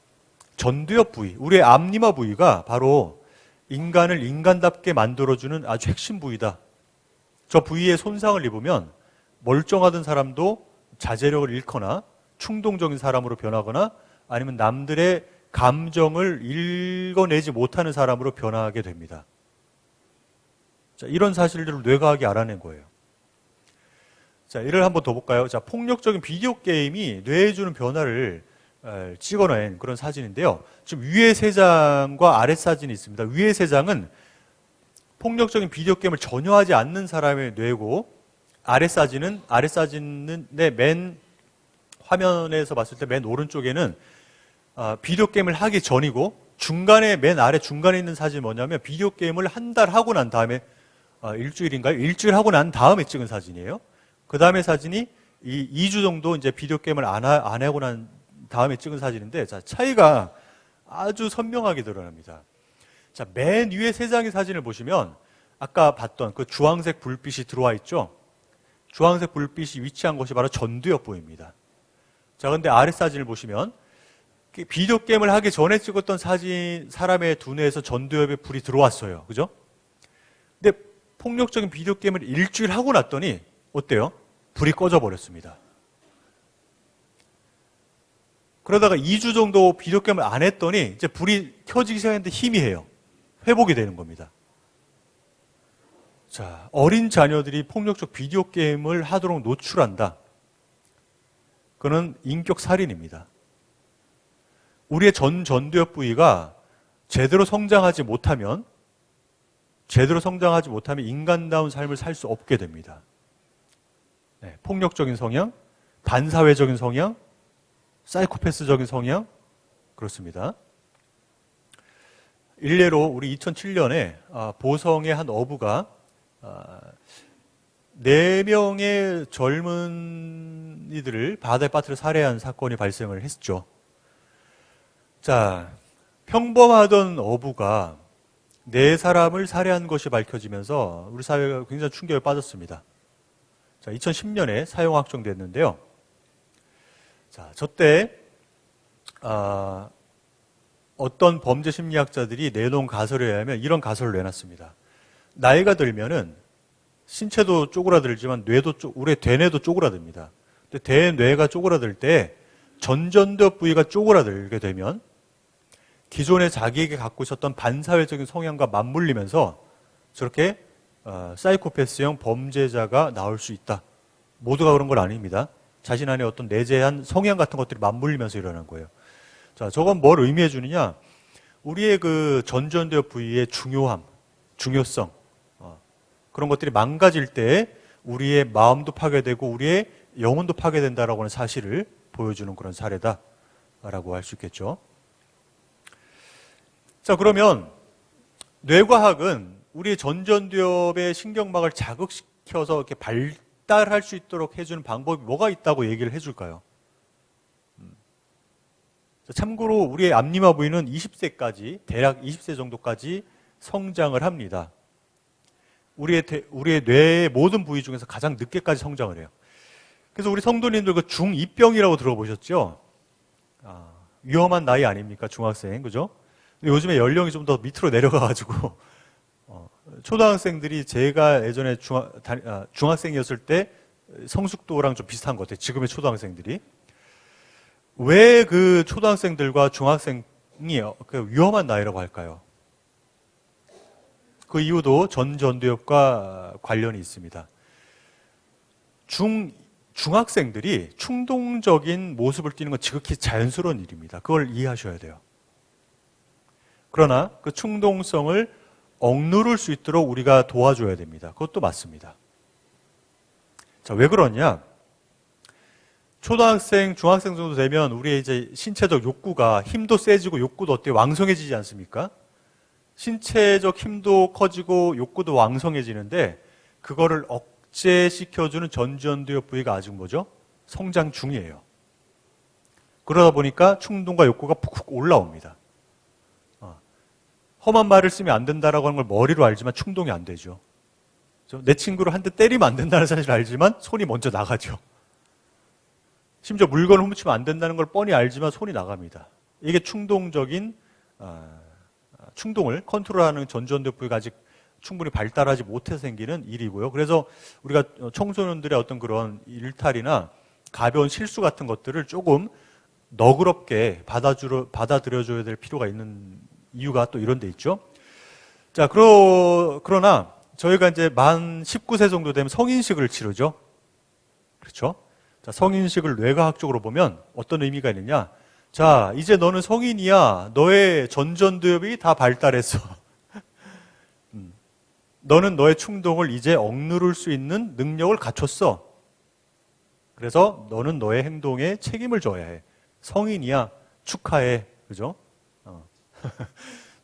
전두엽 부위, 우리의 앞니마 부위가 바로 인간을 인간답게 만들어주는 아주 핵심 부위다. 저 부위에 손상을 입으면 멀쩡하던 사람도 자제력을 잃거나 충동적인 사람으로 변하거나 아니면 남들의 감정을 읽어내지 못하는 사람으로 변하게 됩니다. 자, 이런 사실들을 뇌과학이 알아낸 거예요. 자, 예를 한번 더 볼까요? 자, 폭력적인 비디오 게임이 뇌에 주는 변화를 찍어낸 그런 사진인데요. 지금 위에 세 장과 아래 사진이 있습니다. 위에 세 장은 폭력적인 비디오 게임을 전혀 하지 않는 사람의 뇌고 아래 사진은 맨 화면에서 봤을 때 맨 오른쪽에는 비디오 게임을 하기 전이고 중간에 맨 아래 중간에 있는 사진이 뭐냐면 비디오 게임을 한 달 하고 난 다음에 일주일인가요? 일주일 하고 난 다음에 찍은 사진이에요. 그 다음에 사진이 2주 정도 이제 비디오 게임을 안 하고 난 다음에 찍은 사진인데 자, 차이가 아주 선명하게 드러납니다. 자, 맨 위에 세 장의 사진을 보시면 아까 봤던 그 주황색 불빛이 들어와 있죠? 주황색 불빛이 위치한 곳이 바로 전두엽 부위입니다. 자, 근데 아래 사진을 보시면 비디오 게임을 하기 전에 찍었던 사람의 두뇌에서 전두엽에 불이 들어왔어요. 그죠? 근데 폭력적인 비디오 게임을 일주일 하고 났더니 어때요? 불이 꺼져 버렸습니다. 그러다가 2주 정도 비디오 게임을 안 했더니 이제 불이 켜지기 시작했는데 희미해요. 회복이 되는 겁니다. 자, 어린 자녀들이 폭력적 비디오 게임을 하도록 노출한다. 그는 인격 살인입니다. 우리의 전두엽 부위가 제대로 성장하지 못하면 인간다운 삶을 살 수 없게 됩니다. 네, 폭력적인 성향, 반사회적인 성향, 사이코패스적인 성향, 그렇습니다. 일례로 우리 2007년에 보성의 한 어부가 4명의 젊은이들을 바다에 빠뜨려 살해한 사건이 발생을 했죠. 자, 평범하던 어부가 4사람을 살해한 것이 밝혀지면서 우리 사회가 굉장히 충격에 빠졌습니다. 자, 2010년에 사형 확정됐는데요. 자, 저때 어떤 범죄 심리학자들이 내놓은 가설에 의하면 이런 가설을 내놨습니다. 나이가 들면은 신체도 쪼그라들지만 우리의 대뇌도 쪼그라듭니다. 근데 대뇌가 쪼그라들 때 전두엽 부위가 쪼그라들게 되면 기존에 자기에게 갖고 있었던 반사회적인 성향과 맞물리면서 저렇게 사이코패스형 범죄자가 나올 수 있다. 모두가 그런 건 아닙니다. 자신 안에 어떤 내재한 성향 같은 것들이 맞물리면서 일어난 거예요. 자, 저건 뭘 의미해 주느냐? 우리의 그 전전두엽 부위의 중요함, 중요성, 그런 것들이 망가질 때 우리의 마음도 파괴되고 우리의 영혼도 파괴된다라고 하는 사실을 보여주는 그런 사례다라고 할 수 있겠죠. 자, 그러면 뇌과학은 우리의 전전두엽의 신경막을 자극시켜서 이렇게 발달할 수 있도록 해주는 방법이 뭐가 있다고 얘기를 해줄까요? 참고로 우리의 앞니마 부위는 20세까지, 대략 20세 정도까지 성장을 합니다. 우리의 뇌의 모든 부위 중에서 가장 늦게까지 성장을 해요. 그래서 우리 성도님들 그 중2병이라고 들어보셨죠? 위험한 나이 아닙니까? 중학생, 그죠? 근데 요즘에 연령이 좀 더 밑으로 내려가가지고, 초등학생들이 제가 예전에 중학생이었을 때 성숙도랑 좀 비슷한 것 같아요. 지금의 초등학생들이. 왜 그 초등학생들과 중학생이 그 위험한 나이라고 할까요? 그 이유도 전두엽과 관련이 있습니다. 중학생들이 충동적인 모습을 띠는 건 지극히 자연스러운 일입니다. 그걸 이해하셔야 돼요. 그러나 그 충동성을 억누를 수 있도록 우리가 도와줘야 됩니다. 그것도 맞습니다. 자, 왜 그러냐? 초등학생, 중학생 정도 되면 우리의 이제 신체적 욕구가 힘도 세지고 욕구도 어때요? 왕성해지지 않습니까? 신체적 힘도 커지고 욕구도 왕성해지는데 그거를 억제시켜주는 전두엽 부위가 아직 뭐죠? 성장 중이에요. 그러다 보니까 충동과 욕구가 푹푹 올라옵니다. 험한 말을 쓰면 안 된다라고 하는 걸 머리로 알지만 충동이 안 되죠. 내 친구를 한 대 때리면 안 된다는 사실을 알지만 손이 먼저 나가죠. 심지어 물건을 훔치면 안 된다는 걸 뻔히 알지만 손이 나갑니다. 이게 충동적인 충동을 컨트롤하는 전두엽 부위가 아직 충분히 발달하지 못해서 생기는 일이고요. 그래서 우리가 청소년들의 어떤 그런 일탈이나 가벼운 실수 같은 것들을 조금 너그럽게 받아들여줘야 될 필요가 있는 이유가 또 이런 데 있죠. 자, 그러나 저희가 이제 만 19세 정도 되면 성인식을 치르죠. 그렇죠? 자, 성인식을 뇌과학적으로 보면 어떤 의미가 있느냐? 자, 이제 너는 성인이야. 너의 전두엽이 다 발달했어. 너는 너의 충동을 이제 억누를 수 있는 능력을 갖췄어. 그래서 너는 너의 행동에 책임을 져야 해. 성인이야. 축하해. 그죠?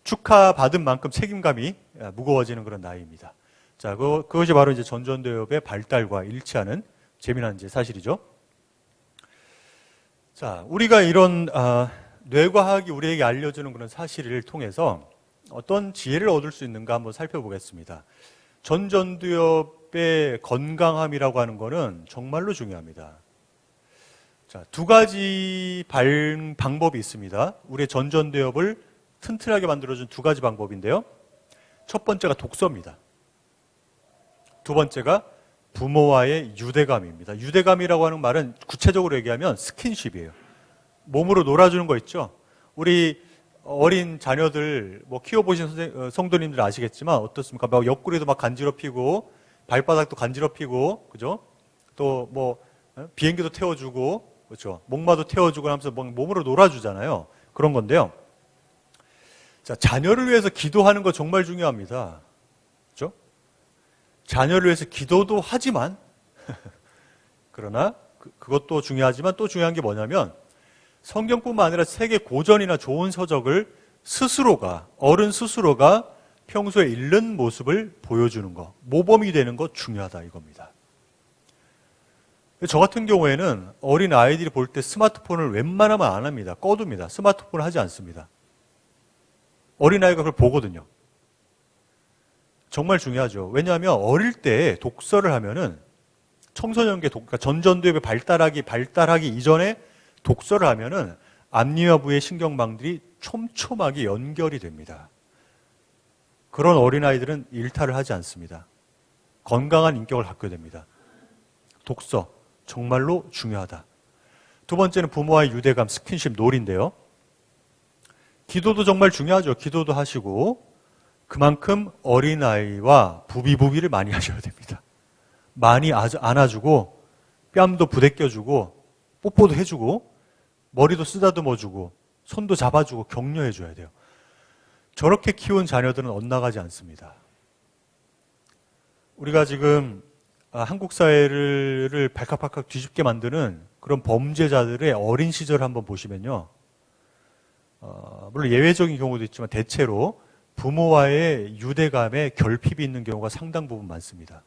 축하받은 만큼 책임감이 무거워지는 그런 나이입니다. 자, 그것이 바로 이제 전두엽의 발달과 일치하는 재미난 이제 사실이죠. 자, 우리가 이런 뇌과학이 우리에게 알려주는 그런 사실을 통해서 어떤 지혜를 얻을 수 있는가 한번 살펴보겠습니다. 전두엽의 건강함이라고 하는 것은 정말로 중요합니다. 자, 두 가지 방법이 있습니다. 우리의 전두엽을 튼튼하게 만들어준 두 가지 방법인데요. 첫 번째가 독서입니다. 두 번째가 부모와의 유대감입니다. 유대감이라고 하는 말은 구체적으로 얘기하면 스킨십이에요. 몸으로 놀아주는 거 있죠. 우리 어린 자녀들 뭐 키워보신 성도님들 아시겠지만 어떻습니까? 막 옆구리도 막 간지럽히고 발바닥도 간지럽히고 그죠? 또 뭐 비행기도 태워주고 그렇죠? 목마도 태워주고 하면서 몸으로 놀아주잖아요. 그런 건데요. 자, 자녀를 위해서 기도하는 거 정말 중요합니다. 그렇죠? 자녀를 위해서 기도도 하지만 그러나 그것도 중요하지만 또 중요한 게 뭐냐면 성경뿐만 아니라 세계 고전이나 좋은 서적을 어른 스스로가 평소에 읽는 모습을 보여주는 거, 모범이 되는 거 중요하다 이겁니다. 저 같은 경우에는 어린 아이들이 볼 때 스마트폰을 웬만하면 안 합니다. 꺼둡니다. 스마트폰을 하지 않습니다. 어린아이가 그걸 보거든요. 정말 중요하죠. 왜냐하면 어릴 때 독서를 하면은 청소년기 그러니까 전두엽이 발달하기 이전에 독서를 하면은 앞니와 부의 신경망들이 촘촘하게 연결이 됩니다. 그런 어린아이들은 일탈을 하지 않습니다. 건강한 인격을 갖게 됩니다. 독서 정말로 중요하다. 두 번째는 부모와의 유대감, 스킨십, 놀인데요. 기도도 정말 중요하죠. 기도도 하시고 그만큼 어린아이와 부비부비를 많이 하셔야 됩니다. 많이 안아주고 뺨도 부대껴주고 뽀뽀도 해주고 머리도 쓰다듬어주고 손도 잡아주고 격려해줘야 돼요. 저렇게 키운 자녀들은 엇나가지 않습니다. 우리가 지금 한국 사회를 발칵발칵 뒤집게 만드는 그런 범죄자들의 어린 시절을 한번 보시면요. 물론 예외적인 경우도 있지만 대체로 부모와의 유대감에 결핍이 있는 경우가 상당 부분 많습니다.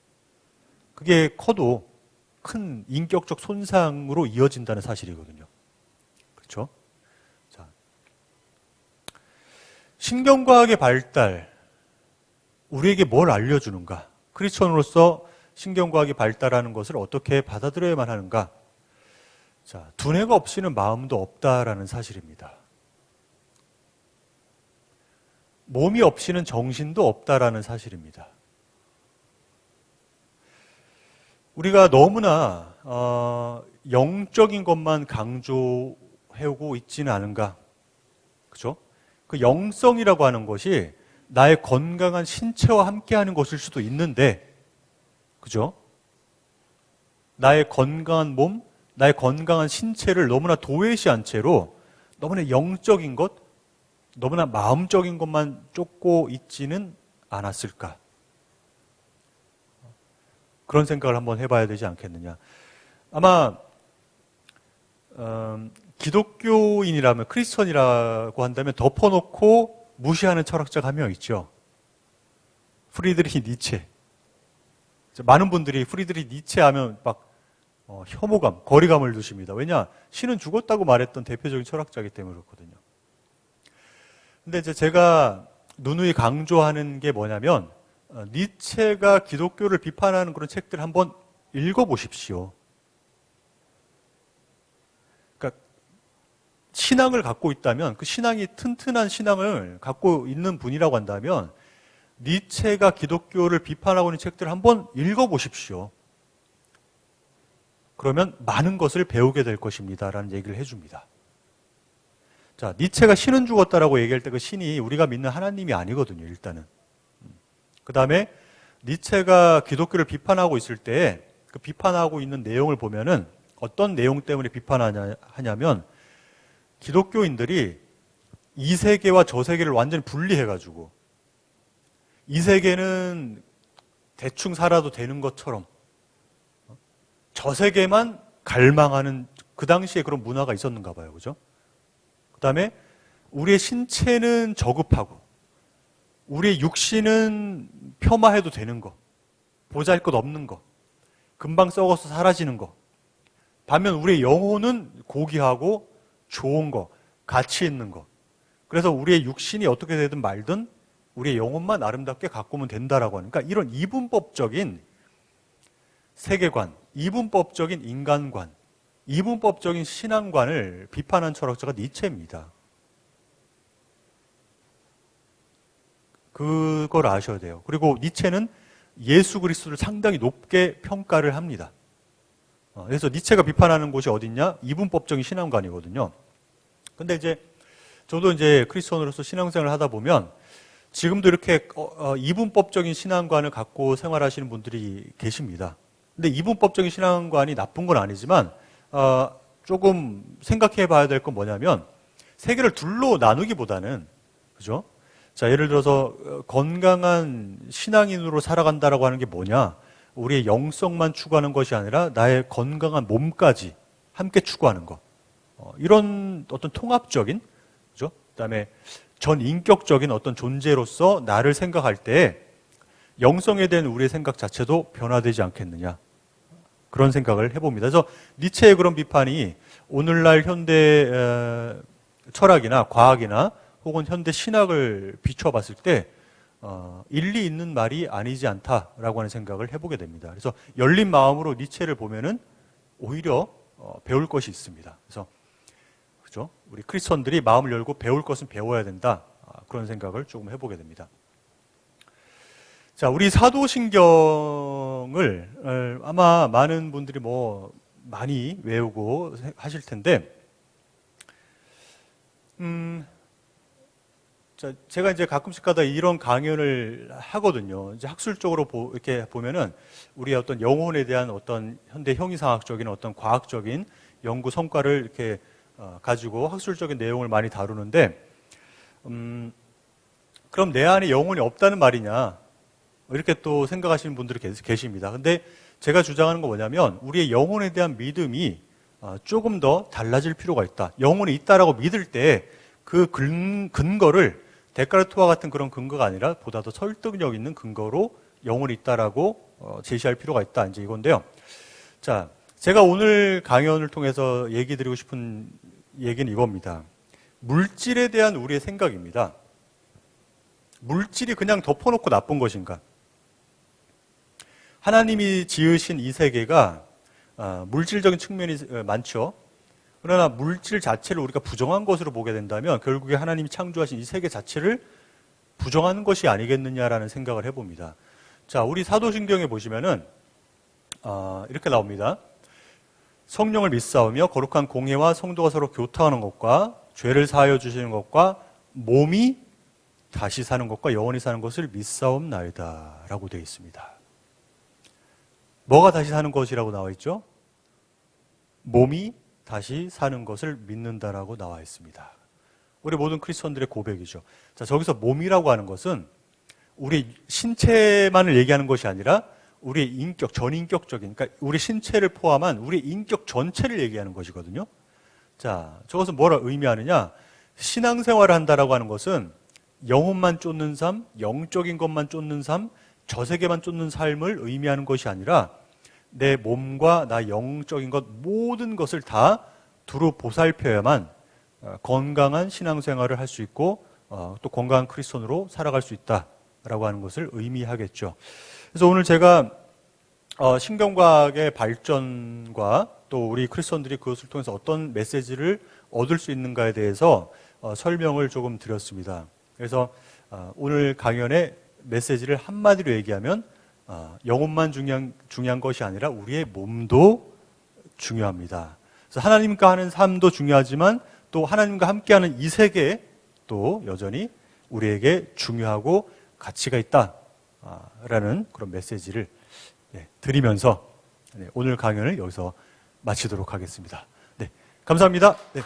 그게 커도 큰 인격적 손상으로 이어진다는 사실이거든요. 그렇죠? 자, 신경과학의 발달, 우리에게 뭘 알려주는가? 크리스천으로서 신경과학이 발달하는 것을 어떻게 받아들여야만 하는가? 자, 두뇌가 없이는 마음도 없다라는 사실입니다. 몸이 없이는 정신도 없다라는 사실입니다. 우리가 너무나 영적인 것만 강조해오고 있지는 않은가? 그죠? 그 영성이라고 하는 것이 나의 건강한 신체와 함께하는 것일 수도 있는데, 그죠? 나의 건강한 몸, 나의 건강한 신체를 너무나 도외시한 채로 너무나 영적인 것, 너무나 마음적인 것만 쫓고 있지는 않았을까? 그런 생각을 한번 해봐야 되지 않겠느냐. 아마 기독교인이라면, 크리스천이라고 한다면 덮어놓고 무시하는 철학자가 한 명 있죠. 프리드리히 니체. 많은 분들이 프리드리히 니체 하면 막 혐오감, 거리감을 두십니다. 왜냐? 신은 죽었다고 말했던 대표적인 철학자이기 때문에 그렇거든요. 근데 이제 제가 누누이 강조하는 게 뭐냐면, 니체가 기독교를 비판하는 그런 책들 한번 읽어보십시오. 그러니까 신앙을 갖고 있다면, 그 신앙이 튼튼한 신앙을 갖고 있는 분이라고 한다면 니체가 기독교를 비판하고 있는 책들을 한번 읽어보십시오. 그러면 많은 것을 배우게 될 것입니다 라는 얘기를 해줍니다. 자, 니체가 신은 죽었다라고 얘기할 때 그 신이 우리가 믿는 하나님이 아니거든요, 일단은. 그 다음에 니체가 기독교를 비판하고 있을 때 그 비판하고 있는 내용을 보면은 어떤 내용 때문에 비판하냐면 기독교인들이 이 세계와 저 세계를 완전히 분리해가지고 이 세계는 대충 살아도 되는 것처럼 저 세계만 갈망하는 그 당시에 그런 문화가 있었는가 봐요. 그죠? 그 다음에 우리의 신체는 저급하고 우리의 육신은 폄하해도 되는 거, 보잘것없는 거, 금방 썩어서 사라지는 거. 반면 우리의 영혼은 고귀하고 좋은 거, 가치 있는 거. 그래서 우리의 육신이 어떻게 되든 말든 우리의 영혼만 아름답게 가꾸면 된다라고 하는, 그러니까 이런 이분법적인 세계관, 이분법적인 인간관, 이분법적인 신앙관을 비판한 철학자가 니체입니다. 그걸 아셔야 돼요. 그리고 니체는 예수 그리스도를 상당히 높게 평가를 합니다. 그래서 니체가 비판하는 곳이 어딨냐? 이분법적인 신앙관이거든요. 근데 이제 저도 이제 크리스천으로서 신앙생활을 하다 보면 지금도 이렇게 이분법적인 신앙관을 갖고 생활하시는 분들이 계십니다. 근데 이분법적인 신앙관이 나쁜 건 아니지만 조금 생각해 봐야 될 건 뭐냐면 세계를 둘로 나누기보다는, 그죠? 자, 예를 들어서 건강한 신앙인으로 살아간다라고 하는 게 뭐냐? 우리의 영성만 추구하는 것이 아니라 나의 건강한 몸까지 함께 추구하는 것. 이런 어떤 통합적인, 그죠? 그다음에 전 인격적인 어떤 존재로서 나를 생각할 때 영성에 대한 우리의 생각 자체도 변화되지 않겠느냐. 그런 생각을 해봅니다. 그래서 니체의 그런 비판이 오늘날 현대 철학이나 과학이나 혹은 현대 신학을 비춰봤을 때 일리 있는 말이 아니지 않다라고 하는 생각을 해보게 됩니다. 그래서 열린 마음으로 니체를 보면은 오히려 배울 것이 있습니다. 그래서 그죠? 우리 크리스천들이 마음을 열고 배울 것은 배워야 된다. 그런 생각을 조금 해보게 됩니다. 자, 우리 사도신경을 아마 많은 분들이 많이 외우고 하실 텐데, 자, 제가 이제 가끔씩 가다 이런 강연을 하거든요. 이제 학술적으로 이렇게 보면은 우리의 어떤 영혼에 대한 어떤 현대 형이상학적인 어떤 과학적인 연구 성과를 이렇게 가지고 학술적인 내용을 많이 다루는데, 그럼 내 안에 영혼이 없다는 말이냐? 이렇게 또 생각하시는 분들이 계십니다. 근데 제가 주장하는 건 뭐냐면 우리의 영혼에 대한 믿음이 조금 더 달라질 필요가 있다. 영혼이 있다라고 믿을 때 그 근거를 데카르트와 같은 그런 근거가 아니라 보다 더 설득력 있는 근거로 영혼이 있다라고 제시할 필요가 있다. 이제 이건데요. 자, 제가 오늘 강연을 통해서 얘기 드리고 싶은 얘기는 이겁니다. 물질에 대한 우리의 생각입니다. 물질이 그냥 덮어놓고 나쁜 것인가? 하나님이 지으신 이 세계가 물질적인 측면이 많죠. 그러나 물질 자체를 우리가 부정한 것으로 보게 된다면 결국에 하나님이 창조하신 이 세계 자체를 부정하는 것이 아니겠느냐라는 생각을 해봅니다. 자, 우리 사도신경에 보시면은 이렇게 나옵니다. 성령을 믿사오며 거룩한 공회와 성도가 서로 교통하는 것과 죄를 사하여 주시는 것과 몸이 다시 사는 것과 영원히 사는 것을 믿사옵나이다 라고 되어 있습니다. 뭐가 다시 사는 것이라고 나와 있죠? 몸이 다시 사는 것을 믿는다라고 나와 있습니다. 우리 모든 크리스천들의 고백이죠. 자, 저기서 몸이라고 하는 것은 우리 신체만을 얘기하는 것이 아니라 우리의 인격, 전인격적인, 그러니까 우리 신체를 포함한 우리 인격 전체를 얘기하는 것이거든요. 자, 저것은 뭐라 의미하느냐? 신앙생활을 한다라고 하는 것은 영혼만 쫓는 삶, 영적인 것만 쫓는 삶, 저 세계만 쫓는 삶을 의미하는 것이 아니라 내 몸과 나 영적인 것 모든 것을 다 두루 보살펴야만 건강한 신앙생활을 할 수 있고 또 건강한 크리스천으로 살아갈 수 있다라고 하는 것을 의미하겠죠. 그래서 오늘 제가 신경과학의 발전과 또 우리 크리스천들이 그것을 통해서 어떤 메시지를 얻을 수 있는가에 대해서 설명을 조금 드렸습니다. 그래서 오늘 강연의 메시지를 한마디로 얘기하면 영혼만 중요한 것이 아니라 우리의 몸도 중요합니다. 그래서 하나님과 하는 삶도 중요하지만 또 하나님과 함께하는 이 세계 또 여전히 우리에게 중요하고 가치가 있다라는 그런 메시지를 드리면서 오늘 강연을 여기서 마치도록 하겠습니다. 네, 감사합니다. 네.